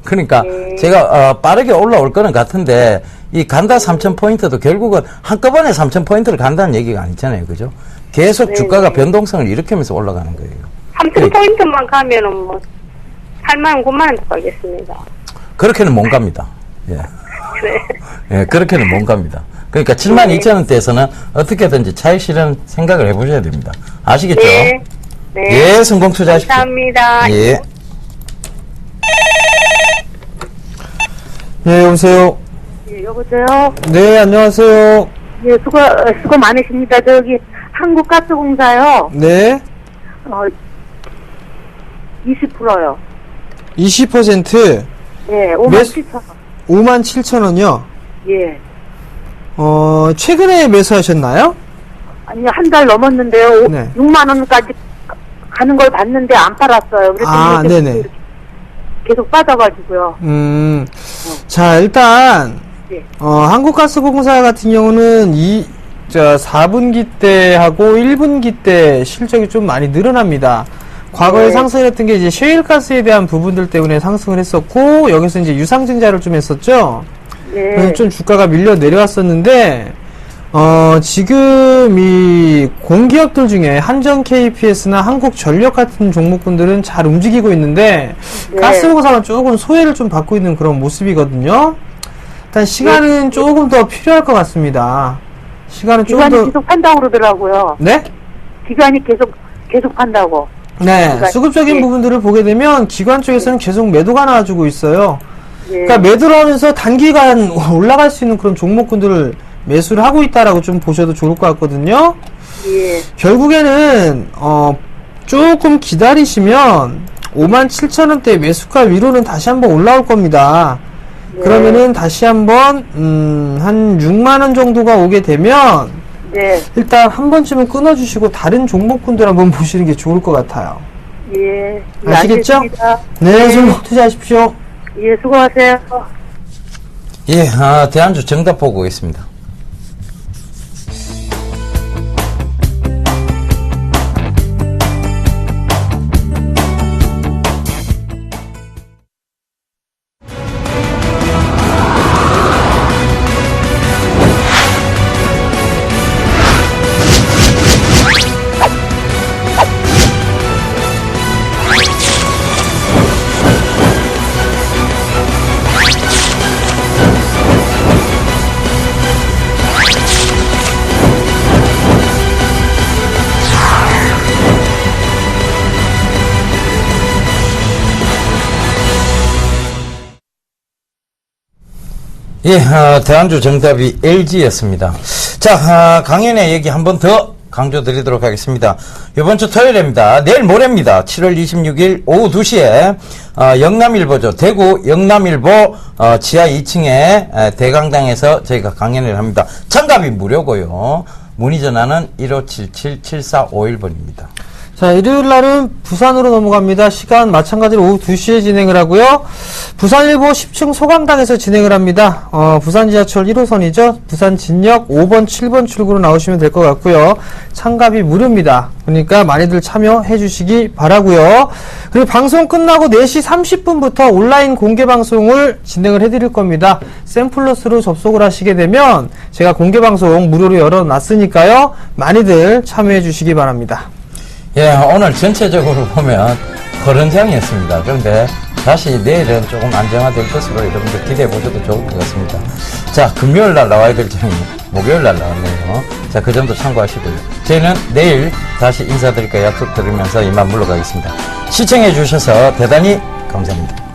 B: 그러니까 제가 빠르게 올라올 거는 같은데 이 간다 3,000포인트도 결국은 한꺼번에 3,000포인트를 간다는 얘기가 아니잖아요. 그죠? 계속 주가가 변동성을 일으키면서 올라가는 거예요.
H: 3,000포인트만 가면은 뭐 8만원, 9만원 가겠습니다.
B: 그렇게는 못 갑니다. 예. 예, 그렇게는 못 갑니다. 그러니까 72,000원대에서는 어떻게든지 차익 실현 생각을 해보셔야 됩니다. 아시겠죠?
H: 네.
B: 예, 성공 투자하십시오.
H: 감사합니다.
B: 예.
C: 네, 여보세요.
I: 예, 여보세요.
C: 네, 안녕하세요.
I: 예, 수고 많으십니다. 저기 한국가스공사요.
C: 네.
I: 20%요.
C: 20%.
I: 예, 57,000원.
C: 57,000원이요?
I: 예.
C: 최근에 매수하셨나요?
I: 아니, 한 달 넘었는데요.
C: 네.
I: 6만 원까지 가는 걸 봤는데 안 팔았어요. 그래서
C: 아,
I: 이렇게
C: 네네.
I: 계속 빠져가지고요.
C: 자, 일단,
I: 네.
C: 한국가스공사 같은 경우는 4분기 때하고 1분기 때 실적이 좀 많이 늘어납니다. 과거에
I: 네.
C: 상승했던 게 이제 셰일가스에 대한 부분들 때문에 상승을 했었고, 여기서 이제 유상증자를 좀 했었죠. 그래서
I: 네.
C: 좀 주가가 밀려 내려왔었는데, 지금 이 공기업들 중에 한전 KPS나 한국전력 같은 종목군들은 잘 움직이고 있는데,
I: 네.
C: 가스공사는 조금 소외를 좀 받고 있는 그런 모습이거든요. 일단 시간은 조금 더 필요할 것 같습니다. 시간은 조금
I: 기관이
C: 더,
I: 계속 판다고 그러더라고요.
C: 네?
I: 기관이 계속 판다고.
C: 네.
I: 그러니까,
C: 수급적인
I: 예.
C: 부분들을 보게 되면 기관 쪽에서는 계속 매도가 나와주고 있어요.
I: 네.
C: 그러니까 매도를 하면서 단기간 올라갈 수 있는 그런 종목군들을 매수를 하고 있다라고 좀 보셔도 좋을 것 같거든요.
I: 예.
C: 결국에는 조금 기다리시면 57,000원대 매수가 위로는 다시 한번 올라올 겁니다.
I: 네.
C: 그러면은 다시 한번 한 6만원 정도가 오게 되면
I: 네.
C: 일단 한 번쯤은 끊어주시고 다른 종목군들 한번 보시는 게 좋을 것 같아요.
I: 예.
C: 아시겠죠?
I: 알겠습니다.
C: 네, 좀 투자하십시오.
I: 예, 수고하세요.
B: 예, 대안주 정답 보고 오겠습니다. 예, 대안주 정답이 LG였습니다. 자, 강연의 얘기 한 번 더 강조드리도록 하겠습니다. 이번 주 토요일입니다. 내일 모레입니다. 7월 26일 오후 2시에 영남일보죠. 대구 영남일보 지하 2층에 대강당에서 저희가 강연을 합니다. 참가비 무료고요. 문의 전화는 1577-7451번입니다.
C: 자, 일요일 날은 부산으로 넘어갑니다. 시간 마찬가지로 오후 2시에 진행을 하고요. 부산일보 10층 소강당에서 진행을 합니다. 부산 지하철 1호선이죠. 부산 진역 5번, 7번 출구로 나오시면 될 것 같고요. 참가비 무료입니다. 그러니까 많이들 참여해 주시기 바라고요. 그리고 방송 끝나고 4시 30분부터 온라인 공개 방송을 진행을 해드릴 겁니다. 샘플러스로 접속을 하시게 되면 제가 공개 방송 무료로 열어놨으니까요. 많이들 참여해 주시기 바랍니다.
B: 예, 오늘 전체적으로 보면 거론장이었습니다. 그런데 다시 내일은 조금 안정화될 것으로 여러분들 기대해 보셔도 좋을 것 같습니다. 자, 금요일 날 나와야 될 점이 목요일 날 나왔네요. 자, 그 점도 참고하시고요. 저희는 내일 다시 인사드릴까 약속드리면서 이만 물러가겠습니다. 시청해 주셔서 대단히 감사합니다.